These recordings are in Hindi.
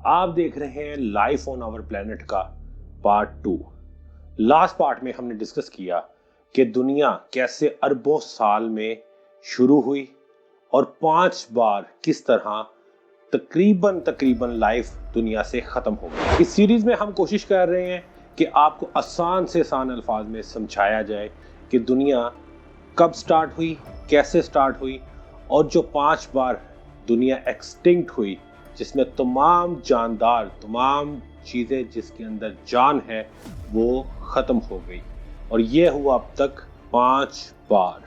आप देख रहे हैं लाइफ ऑन आवर प्लेनेट का पार्ट 2। लास्ट पार्ट में हमने डिस्कस किया कि दुनिया कैसे अरबों साल में शुरू हुई और 5 बार किस तरह तकरीबन लाइफ दुनिया से खत्म हो गई। इस सीरीज में हम कोशिश कर रहे हैं कि आपको आसान से आसान अल्फाज में समझाया जाए कि दुनिया कब स्टार्ट हुई, कैसे स्टार्ट हुई और जो 5 बार दुनिया एक्सटिंक्ट हुई, जिसमें तमाम जानदार, तमाम चीज़ें जिसके अंदर जान है वो ख़त्म हो गई। और ये हुआ अब तक 5 बार।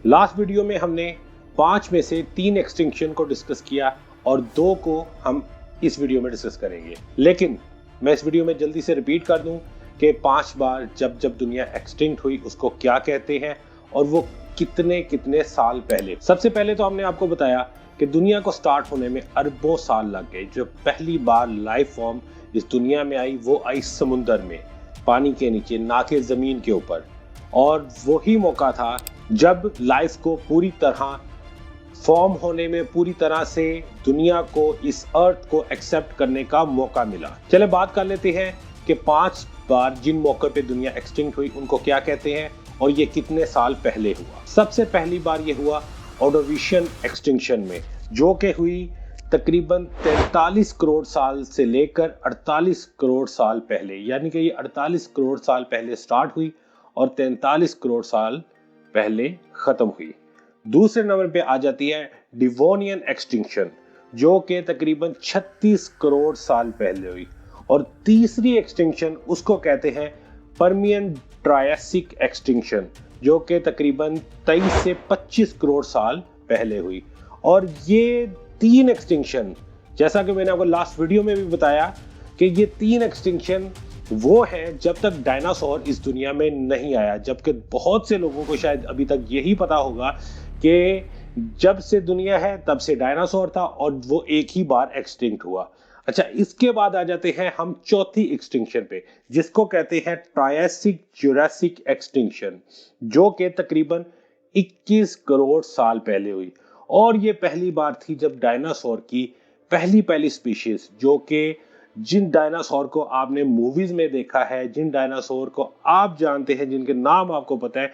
लास्ट वीडियो में हमने 5 में से 3 एक्सटिंक्शन को डिस्कस किया और 2 को हम इस वीडियो में डिस्कस करेंगे। लेकिन मैं इस वीडियो में जल्दी से रिपीट कर दूं कि 5 बार जब दुनिया एक्सटिंक्ट हुई उसको क्या कहते हैं और वो कितने साल पहले। सबसे पहले तो हमने आपको बताया कि दुनिया को स्टार्ट होने में अरबों साल लग गए। जो पहली बार लाइफ फॉर्म इस दुनिया में आई वो आई समुंदर में, पानी के नीचे, ना कि जमीन के ऊपर। और वही मौका था जब लाइफ को पूरी तरह फॉर्म होने में, पूरी तरह से दुनिया को, इस अर्थ को एक्सेप्ट करने का मौका मिला। चले बात कर लेते हैं कि 5 बार जिन मौके पे दुनिया एक्सटिंक्ट हुई उनको क्या कहते हैं और ये कितने साल पहले हुआ। सबसे पहली बार ये हुआ ऑर्डोविशियन एक्सटिंक्शन में, जो कि हुई तकरीबन 43 करोड़ साल से लेकर 48 करोड़ साल पहले। यानी कि ये 48 करोड़ साल पहले स्टार्ट हुई और 43 करोड़ साल पहले खत्म हुई। दूसरे नंबर पे आ जाती है डिवोनियन एक्सटिंक्शन, जो कि तकरीबन 36 करोड़ साल पहले हुई। और तीसरी एक्सटिंक्शन उसको कहते हैं पर्मियन ट्रायसिक एक्सटिंक्शन, जो कि तकरीबन 23 से 25 करोड़ साल पहले हुई। और ये 3 एक्सटिंक्शन, जैसा कि मैंने आपको लास्ट वीडियो में भी बताया कि ये 3 एक्सटिंक्शन वो है जब तक डायनासोर इस दुनिया में नहीं आया। जबकि बहुत से लोगों को शायद अभी तक यही पता होगा कि जब से दुनिया है तब से डायनासोर था और वो एक ही बार एक्सटिंक्ट हुआ। अच्छा, इसके बाद आ जाते हैं हम चौथी एक्सटिंक्शन पे, जिसको कहते हैं ट्रायसिक जुरासिक एक्सटिंक्शन, जो कि तकरीबन 21 करोड़ साल पहले हुई। और ये पहली बार थी जब डायनासोर की पहली स्पीशीज, जो कि जिन डायनासोर को आपने मूवीज में देखा है, जिन डायनासोर को आप जानते हैं, जिनके नाम आपको पता है,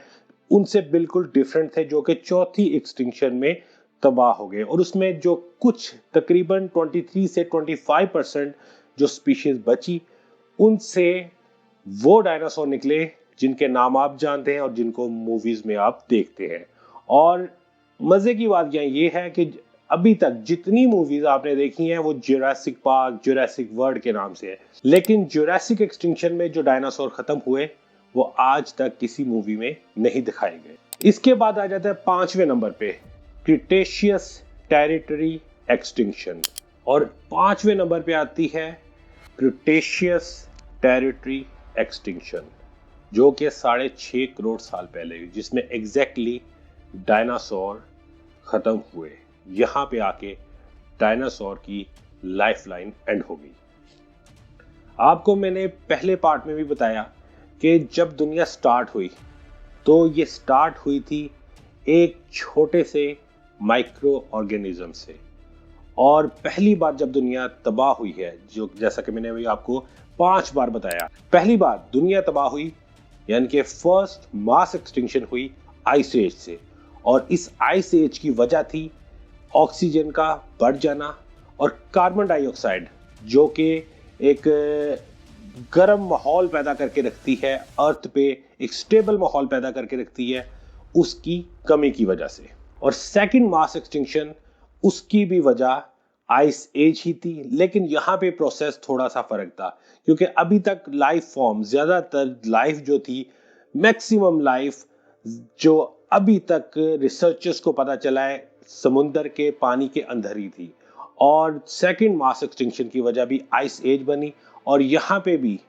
उनसे बिल्कुल डिफरेंट थे, जो कि चौथी एक्सटिंक्शन में तबाह हो गए। और उसमें जो कुछ तकरीबन 23 से 25% जो स्पीशीज बची, उनसे वो डायनासोर निकले जिनके नाम आप जानते हैं और जिनको मूवीज में आप देखते हैं। और मजे की बात ये है कि अभी तक जितनी मूवीज आपने देखी हैं वो जुरासिक पार्क, जुरासिक वर्ल्ड के नाम से है। लेकिन जुरासिक एक्सटिंक्शन में जो डायनासोर खत्म हुए वो आज तक किसी मूवी में नहीं दिखाए गए। इसके बाद आ जाता है 5वें नंबर पे क्रिटेशियस टेरिटरी एक्सटिंक्शन। और 5वें नंबर पे आती है क्रिटेशियस टेरिटरी एक्सटिंक्शन, जो कि 6.5 करोड़ साल पहले हुई, जिसमें एग्जैक्टली डायनासोर खत्म हुए। यहां पे आके डायनासोर की लाइफलाइन एंड हो गई। आपको मैंने पहले पार्ट में भी बताया कि जब दुनिया स्टार्ट हुई तो ये स्टार्ट हुई थी एक छोटे से माइक्रो ऑर्गेनिज्म से। और पहली बार जब दुनिया तबाह हुई है, जो जैसा कि मैंने अभी आपको 5 बार बताया, पहली बार दुनिया तबाह हुई यानी कि फर्स्ट मास एक्सटिंक्शन हुई आइस एज से। और इस आइस एज की वजह थी ऑक्सीजन का बढ़ जाना और कार्बन डाइऑक्साइड, जो कि एक गर्म माहौल पैदा करके रखती है अर्थ पे, एक स्टेबल माहौल पैदा करके रखती है, उसकी कमी की वजह से। और सेकंड मास एक्सटिंक्शन, उसकी भी वजह आइस एज ही थी। लेकिन यहाँ पे प्रोसेस थोड़ा सा फर्क था, क्योंकि अभी तक लाइफ फॉर्म, ज्यादातर लाइफ जो थी, मैक्सिमम लाइफ जो अभी तक रिसर्चर्स को पता चला है, समुंदर के पानी के अंदर ही थी। और सेकंड मास एक्सटिंक्शन की वजह भी आइस एज बनी और यहाँ पे भी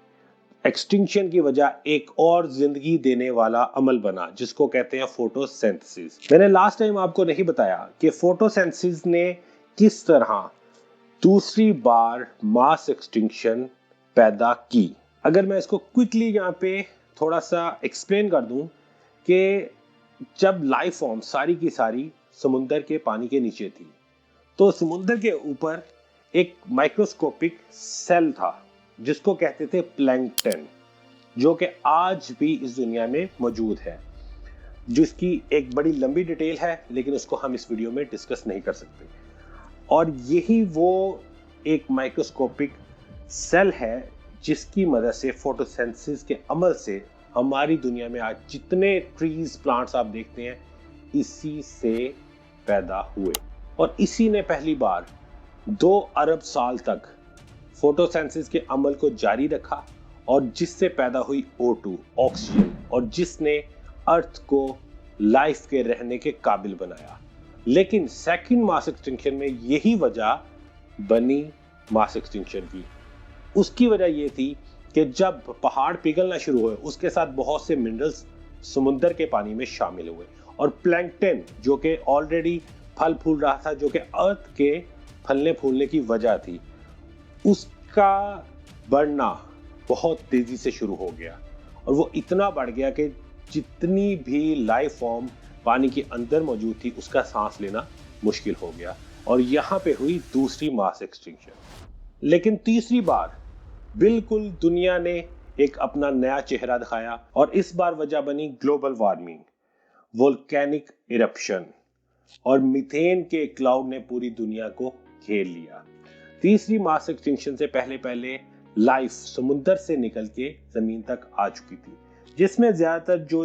एक्सटिंक्शन की वजह एक और जिंदगी देने वाला अमल बना, जिसको कहते हैं फोटोसिंथेसिस। मैंने लास्ट टाइम आपको नहीं बताया कि फोटोसिंथेसिस ने किस तरह दूसरी बार मास एक्सटिंक्शन पैदा की। अगर मैं इसको क्विकली यहाँ पे थोड़ा सा एक्सप्लेन कर दूं कि जब लाइफ फॉर्म सारी की सारी समुंदर के पानी के नीचे थी, तो समुंदर के ऊपर एक माइक्रोस्कोपिक सेल था जिसको कहते थे प्लैंकटन, जो कि आज भी इस दुनिया में मौजूद है, जिसकी एक बड़ी लंबी डिटेल है लेकिन उसको हम इस वीडियो में डिस्कस नहीं कर सकते। और यही वो एक माइक्रोस्कोपिक सेल है जिसकी मदद से फोटोसिंथेसिस के अमल से हमारी दुनिया में आज जितने ट्रीज प्लांट्स आप देखते हैं इसी से पैदा हुए। और इसी ने पहली बार 2 अरब साल तक फोटोसिंथेसिस के अमल को जारी रखा और जिससे पैदा हुई O2 ऑक्सीजन, और जिसने अर्थ को लाइफ के रहने के काबिल बनाया। लेकिन सेकंड मास एक्सटिंक्शन में यही वजह बनी मास एक्सटिंक्शन की। उसकी वजह यह थी कि जब पहाड़ पिघलना शुरू हुए उसके साथ बहुत से मिनरल्स समुद्र के पानी में शामिल हुए और प्लैंकटन जो कि ऑलरेडी फल फूल रहा था, जो कि अर्थ के फलने फूलने की वजह थी, उसका बढ़ना बहुत तेजी से शुरू हो गया। और वो इतना बढ़ गया कि जितनी भी लाइफ फॉर्म पानी के अंदर मौजूद थी उसका सांस लेना मुश्किल हो गया। और यहाँ पे हुई दूसरी मास एक्सटिंक्शन। लेकिन तीसरी बार बिल्कुल दुनिया ने एक अपना नया चेहरा दिखाया और इस बार वजह बनी ग्लोबल वार्मिंग, वोल्केनिक इरप्शन, और मीथेन के क्लाउड ने पूरी दुनिया को घेर लिया। तीसरी मास एक्सटिंक्शन से पहले लाइफ समुद्र से निकल के जमीन तक आ चुकी थी, जिसमें ज्यादातर जो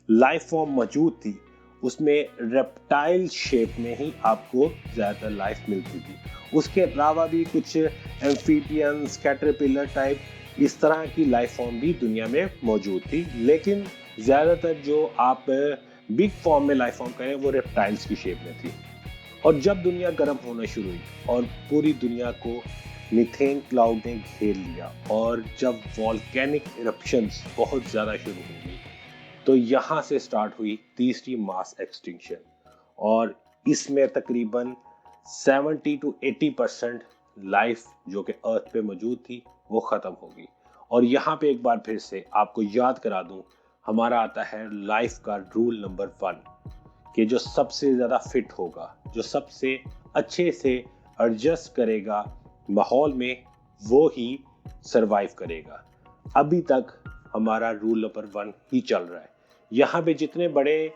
लाइफ फॉर्म मौजूद थी उसमें रेप्टाइल शेप में ही आपको ज्यादातर लाइफ मिलती थी। उसके अलावा भी कुछ एम्फीबियंस, कैटरपिलर टाइप इस तरह की लाइफ फॉर्म भी दुनिया में मौजूद थी, लेकिन ज्यादातर जो आप बिग फॉर्म में लाइफ फॉर्म करें वो रेप्टाइल्स की शेप में थी। और जब दुनिया गर्म होना शुरू हुई और पूरी दुनिया को मीथेन क्लाउड ने घेर लिया और जब वॉल्केनिक इरप्शंस बहुत ज्यादा शुरू हो गई, तो यहाँ से स्टार्ट हुई तीसरी मास एक्सटिंक्शन। और इसमें तकरीबन 70 to 80% लाइफ जो कि अर्थ पे मौजूद थी वो खत्म हो गई। और यहाँ पे एक बार फिर से आपको याद करा दूं, हमारा आता है लाइफ का रूल नंबर 1 कि जो सबसे ज्यादा फिट होगा, जो सबसे अच्छे से एडजस्ट करेगा माहौल में, वो ही सरवाइव करेगा। अभी तक हमारा रूल नंबर 1 ही चल रहा है। यहाँ पे जितने बड़े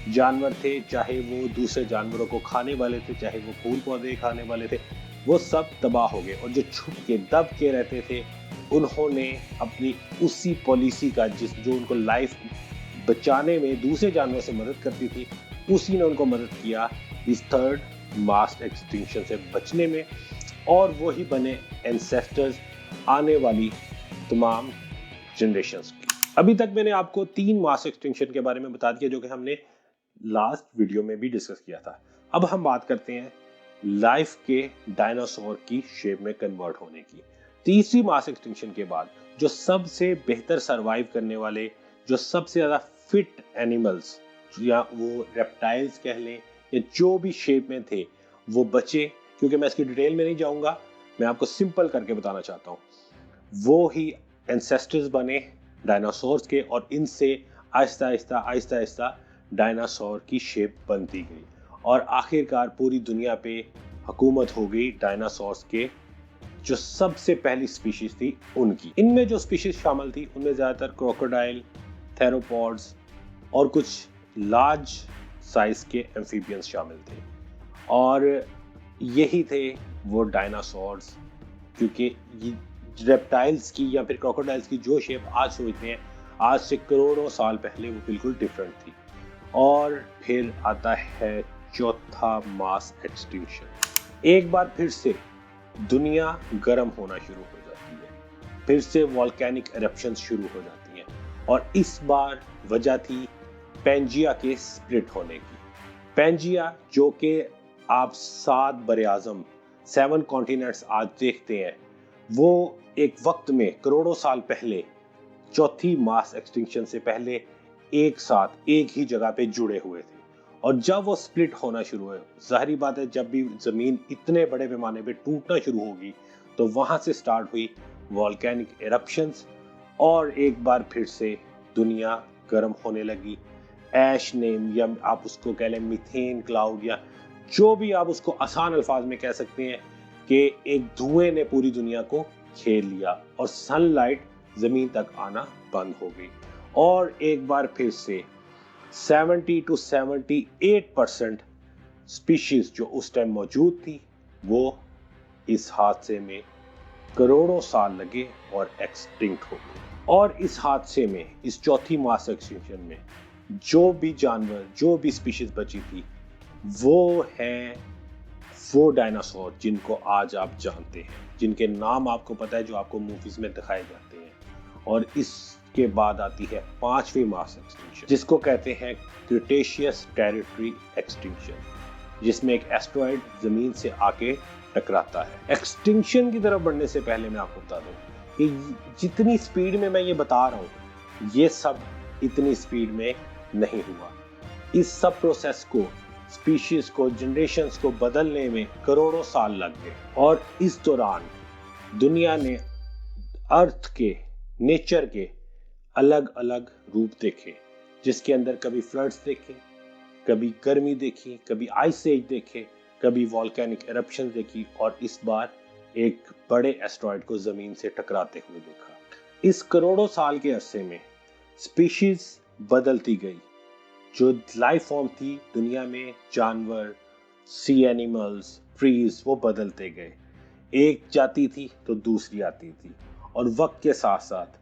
जानवर थे, चाहे वो दूसरे जानवरों को खाने वाले थे, चाहे वो फूल पौधे खाने वाले थे, वो सब तबाह हो गए। और जो छुप के दब के रहते थे उन्होंने अपनी उसी पॉलिसी का जो उनको लाइफ बचाने में दूसरे जानवरों से मदद करती थी, उसी ने उनको मदद किया इस थर्ड मास एक्सटिंक्शन से बचने में। और वो ही बने एंसेस्टर्स आने वाली तमाम जनरेशंस की। अभी तक मैंने आपको 3 मास एक्सटिंक्शन के बारे में बता दिया जो कि हमने लास्ट वीडियो में भी डिस्कस किया था। अब हम बात करते हैं लाइफ के डायनासोर की शेप में कन्वर्ट होने की। तीसरी मास एक्सटिंक्शन के बाद जो सबसे बेहतर सरवाइव करने वाले, जो सबसे ज्यादा फिट एनिमल्स, या वो रेप्टाइल्स कह लें या जो भी शेप में थे, वो बचे। क्योंकि मैं इसकी डिटेल में नहीं जाऊंगा, मैं आपको सिंपल करके बताना चाहता हूँ। वो ही एंसेस्टर्स बने डायनासोर्स के और इनसे आहिस्ता आहिस्ता डायनासोर की शेप बनती गई और आखिरकार पूरी दुनिया पे हुकूमत हो गई डायनासोर्स के जो सबसे पहली स्पीशीज थी उनकी। इनमें जो स्पीशीज शामिल थी उनमें ज्यादातर क्रोकोडाइल, थेरोपॉड्स और कुछ लार्ज साइज के एम्फीबियंस शामिल थे। और यही थे वो डायनासोर्स, क्योंकि रेप्टाइल्स की या फिर क्रोकोडाइल्स की जो शेप आज सोचते हैं, आज से करोड़ों साल पहले वो बिल्कुल डिफरेंट थी। और फिर आता है चौथा मास एक्सटिंक्शन। एक बार फिर से दुनिया गर्म होना शुरू हो जाती है, फिर से वॉल्केनिक एरप्शंस शुरू हो जाती हैं और इस बार वजह थी पेंजिया के स्प्लिट होने की। पेंजिया जो कि आप 7 बरे-आज़म 7 कॉन्टिनेंट्स आज देखते हैं, वो एक वक्त में करोड़ों साल पहले चौथी मास एक्सटिंक्शन से पहले एक साथ एक ही जगह पे जुड़े हुए थे। और जब वो स्प्लिट होना शुरू हुए, जाहिर बात है जब भी जमीन इतने बड़े पैमाने पे टूटना शुरू होगी तो वहां से स्टार्ट हुई वॉल्केनिक एरप्शंस और एक बार फिर से दुनिया गर्म होने लगी। ऐश नेम या आप उसको कह लें मीथेन क्लाउड या जो भी आप उसको आसान अल्फाज में कह सकते हैं, कि एक धुएं ने पूरी दुनिया को घेर लिया और सनलाइट जमीन तक आना बंद हो गई और एक बार फिर से 70 to 78% स्पीशीज जो उस टाइम मौजूद थी वो इस हादसे में करोड़ों साल लगे और एक्सटिंक्ट हो गए। और इस हादसे में, इस चौथी मास एक्सटिंक्शन में जो भी जानवर, जो भी स्पीशीज बची थी वो है वो डायनासोर जिनको आज आप जानते हैं, जिनके नाम आपको पता है, जो आपको मूवीज में दिखाए जाते हैं। और इसके बाद आती है पांचवी मास एक्सटिंक्शन जिसको कहते हैं क्रिटेशियस टेरिटरी एक्सटिंक्शन, जिसमें एक एस्टेरॉयड जमीन से आके टकराता है। एक्सटिंक्शन की तरफ बढ़ने से पहले मैं आपको बता दूं कि जितनी स्पीड में मैं ये बता रहा हूं ये सब इतनी स्पीड में नहीं हुआ। इस सब प्रोसेस को, स्पीशीज को, जनरेशंस को बदलने में करोड़ों साल लग गए। और इस दौरान दुनिया ने अर्थ के, नेचर के अलग अलग रूप देखे, जिसके अंदर कभी फ्लड्स देखे, कभी गर्मी देखी, कभी आइस एज देखे, कभी वॉल्केनिक एरप्शन देखी और इस बार एक बड़े एस्टेरॉयड को जमीन से टकराते हुए देखा। इस करोड़ों साल के अरसे में स्पीशीज बदलती गई। जो लाइफ फॉर्म थी दुनिया में, जानवर, सी एनिमल्स, ट्रीज, वो बदलते गए। एक जाती थी तो दूसरी आती थी और वक्त के साथ साथ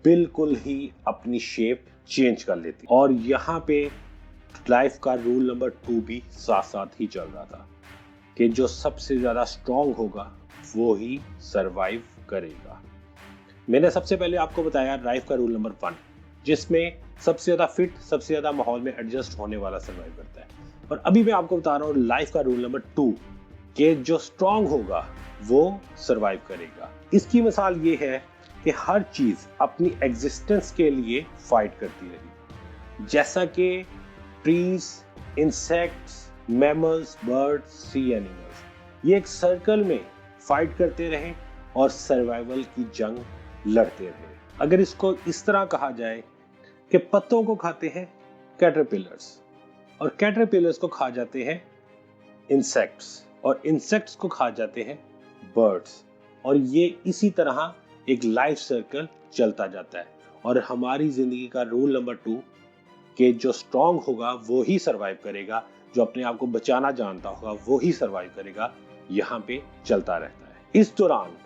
बिल्कुल ही अपनी शेप चेंज कर लेती। और यहाँ पे लाइफ का रूल नंबर 2 भी साथ साथ ही चल रहा था कि जो सबसे ज्यादा स्ट्रांग होगा वो ही सरवाइव करेगा। मैंने सबसे पहले आपको बताया लाइफ का रूल नंबर 1, जिसमें सबसे ज्यादा फिट, सबसे ज्यादा माहौल में एडजस्ट होने वाला सरवाइव करता है। और अभी मैं आपको बता रहा हूँ लाइफ का रूल नंबर 2 कि जो स्ट्रांग होगा वो सरवाइव करेगा। इसकी मिसाल ये है कि हर चीज अपनी एग्जिस्टेंस के लिए फाइट करती रही, जैसा कि ट्रीज, इंसेक्ट्स, मैमल्स, बर्ड्स, सी एनिमल्स, ये एक सर्कल में फाइट करते रहे और सर्वाइवल की जंग लड़ते रहे। अगर इसको इस तरह कहा जाए कि पत्तों को खाते हैं कैटरपिलर्स और कैटरपिलर्स को खा जाते हैं इंसेक्ट्स और इंसेक्ट्स को खा जाते हैं बर्ड्स, और ये इसी तरह एक लाइफ सर्कल चलता जाता है। और हमारी जिंदगी का रूल नंबर 2 कि जो स्ट्रांग होगा वो ही सरवाइव करेगा, जो अपने आप को बचाना जानता होगा वो ही सरवाइव करेगा, यहाँ पे चलता रहता है। इस दौरान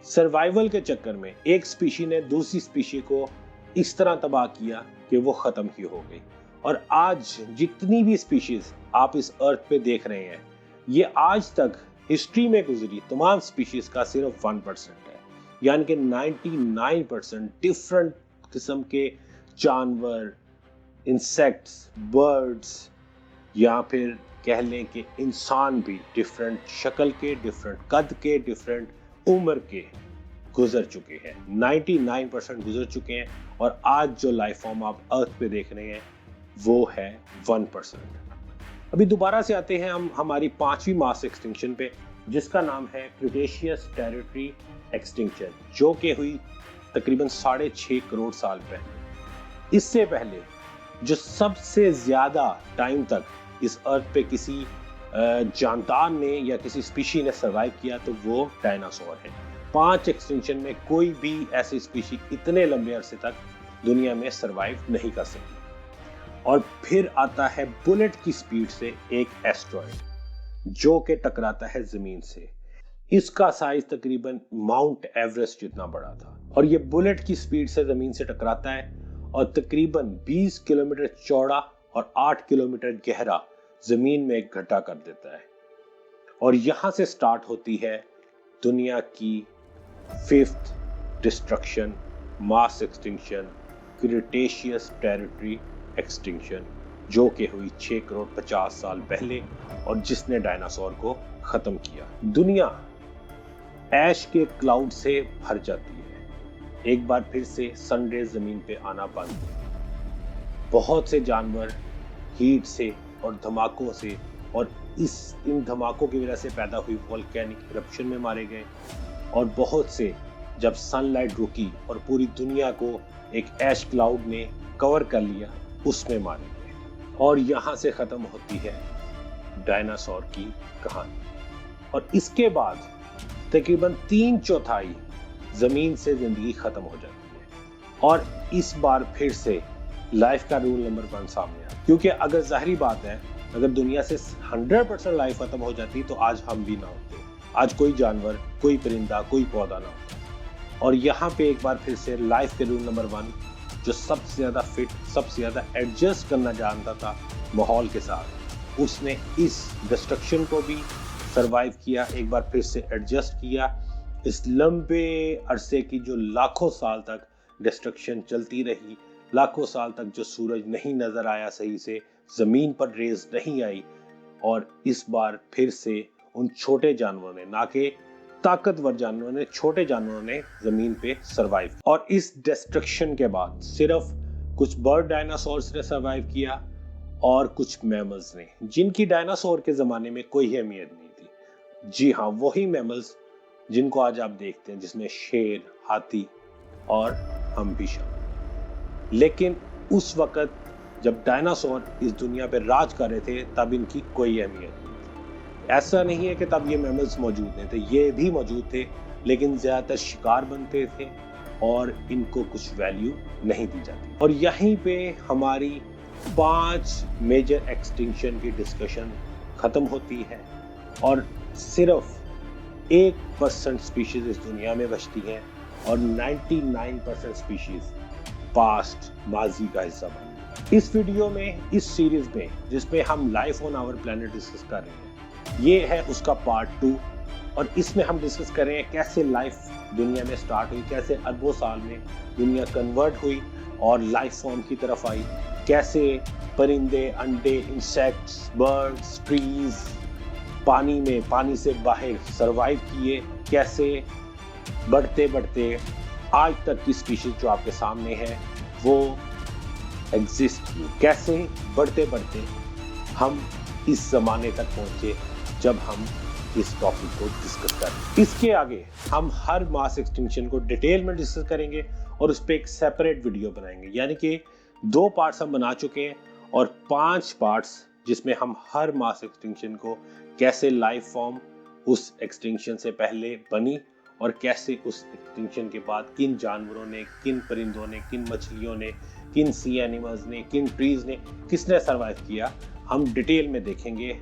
सर्वाइवल के चक्कर में एक स्पीशी ने दूसरी स्पीशी को इस तरह तबाह किया कि वो खत्म ही हो गई। और आज जितनी भी स्पीशीज आप इस अर्थ पे देख रहे हैं, ये आज तक हिस्ट्री में गुजरी तमाम स्पीशीज का सिर्फ 1% है। यानी कि 99% डिफरेंट किस्म के जानवर, इंसेक्ट्स, बर्ड्स, या फिर कह लें कि इंसान भी डिफरेंट शक्ल के, डिफरेंट कद के, डिफरेंट उम्र के गुजर चुके हैं। 99% गुजर चुके हैं और आज जो लाइफ फॉर्म आप अर्थ पे देख रहे हैं वो है 1%। अभी दोबारा से आते हैं हम हमारी 5वीं मास एक्सटिंक्शन पे, जिसका नाम है क्रिटेशियस टेरिटरी एक्सटिंक्शन, जो कि हुई तकरीबन 6.5 करोड़ साल पहले। इससे पहले जो सबसे ज्यादा टाइम तक इस अर्थ पे किसी जानदार ने या किसी स्पीशी ने सरवाइव किया तो वो डायनासोर है। 5 एक्सटिंक्शन में कोई भी ऐसी स्पीशी इतने लंबे अरसे तक दुनिया में सरवाइव नहीं कर सकी। और फिर आता है बुलेट की स्पीड से एक एस्टेरॉयड जो कि टकराता है जमीन से। इसका साइज तकरीबन माउंट एवरेस्ट जितना बड़ा था और ये बुलेट की स्पीड से जमीन से टकराता है और तकरीबन 20 किलोमीटर चौड़ा और 8 किलोमीटर गहरा जमीन में एक गड्ढा कर देता है। और यहां से स्टार्ट होती है दुनिया की 5th destruction, mass extinction, Cretaceous territory extinction, जो कि हुई 6 करोड़ 50 साल पहले और जिसने डायनासोर को खत्म किया। दुनिया ऐश के क्लाउड से भर जाती है। एक बार फिर से सनरेज जमीन पे आना बंद। बहुत से जानवर हीट से और धमाकों से और इन धमाकों की वजह से पैदा हुई वोल्केनिक इरप्शन में मारे गए और बहुत से जब सनलाइट रुकी और पूरी दुनिया को एक ऐश क्लाउड ने कवर कर लिया उसमें मारे गए। और यहाँ से खत्म होती है डायनासोर की कहानी। और इसके बाद तकरीबन 3/4 जमीन से जिंदगी खत्म हो जाती है। और इस बार फिर से लाइफ का रूल नंबर 1 सामने आया, क्योंकि अगर जाहिर बात है अगर दुनिया से 100% लाइफ खत्म हो जाती तो आज हम भी ना होते, आज कोई जानवर, कोई परिंदा, कोई पौधा ना होता। और यहाँ पे एक बार फिर से लाइफ के रूल नंबर 1, जो सबसे ज्यादा फिट, सबसे ज्यादा एडजस्ट करना जानता था माहौल के साथ, उसने इस डिस्ट्रक्शन को भी सरवाइव किया, एक बार फिर से एडजस्ट किया। इस लंबे अरसे की जो लाखों साल तक डिस्ट्रक्शन चलती रही, लाखों साल तक जो सूरज नहीं नजर आया सही से, जमीन पर रेज नहीं आई, और इस बार फिर से उन छोटे जानवरों ने, ना कि ताकतवर जानवरों ने, छोटे जानवरों ने जमीन पे सरवाइव। और इस डिस्ट्रक्शन के बाद सिर्फ कुछ बर्ड डायनासोर्स ने सरवाइव किया और कुछ मैमल्स ने, जिनकी डायनासोर के जमाने में कोई अहमियत नहीं थी। जी हाँ, वही मैमल्स जिनको आज आप देखते हैं, जिसमें शेर, हाथी और हम भी शामिल। लेकिन उस वक्त जब डायनासोर इस दुनिया पे राज कर रहे थे तब इनकी कोई अहमियत नहीं थी। ऐसा नहीं है कि तब ये मैमल्स मौजूद नहीं थे, ये भी मौजूद थे, लेकिन ज्यादातर शिकार बनते थे और इनको कुछ वैल्यू नहीं दी जाती। और यहीं पे हमारी 5 मेजर एक्सटिंक्शन की डिस्कशन खत्म होती है और सिर्फ 1% स्पीशीज इस दुनिया में बचती हैं और 99% स्पीशीज पास्ट, माजी का हिस्सा बनी। इस वीडियो में, इस सीरीज में, जिसमें हम life on our planet discuss कर रहे हैं, ये है उसका पार्ट 2। और इसमें हम डिस्कस कर रहे हैं कैसे लाइफ दुनिया में स्टार्ट हुई, कैसे अरबों साल में दुनिया कन्वर्ट हुई और लाइफ फॉर्म की तरफ आई, कैसे परिंदे, अंडे, इंसेक्ट्स, बर्ड्स, ट्रीज पानी में, पानी से बाहर सरवाइव किए, कैसे बढ़ते बढ़ते आज तक की स्पीशीज जो आपके सामने है वो एग्जिस्ट की, कैसे बढ़ते बढ़ते हम इस जमाने तक पहुंचे जब हम इस टॉपिक को डिस्कस करें। इसके आगे हम हर मास एक्सटिंक्शन को डिटेल में डिस्कस करेंगे और उस पर एक सेपरेट वीडियो बनाएंगे। यानी कि 2 पार्ट्स हम बना चुके हैं और 5 पार्ट्स जिसमें हम हर मास एक्सटिंक्शन को, कैसे लाइफ फॉर्म उस एक्सटिंक्शन से पहले बनी और कैसे उस एक्सटिंक्शन के बाद किन जानवरों ने, किन परिंदों ने, किन मछलियों ने, किन सी एनिमल्स ने, किन ट्रीज ने, किसने सरवाइव किया, हम डिटेल में देखेंगे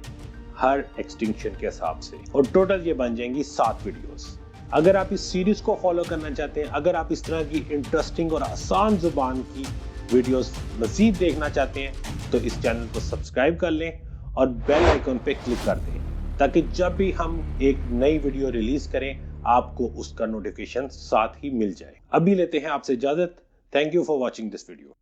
हर एक्सटिंक्शन के हिसाब से। और टोटल ये बन जाएंगी 7 वीडियोस। अगर आप इस सीरीज को फॉलो करना चाहते हैं, अगर आप इस तरह की इंटरेस्टिंग और आसान जुबान की वीडियोस मजीद देखना चाहते हैं तो इस चैनल को सब्सक्राइब कर लें और बेल आइकन पे क्लिक कर दें, ताकि जब भी हम एक नई वीडियो रिलीज करें आपको उसका नोटिफिकेशन साथ ही मिल जाए। अभी लेते हैं आपसे इजाजत। Thank you for watching this video.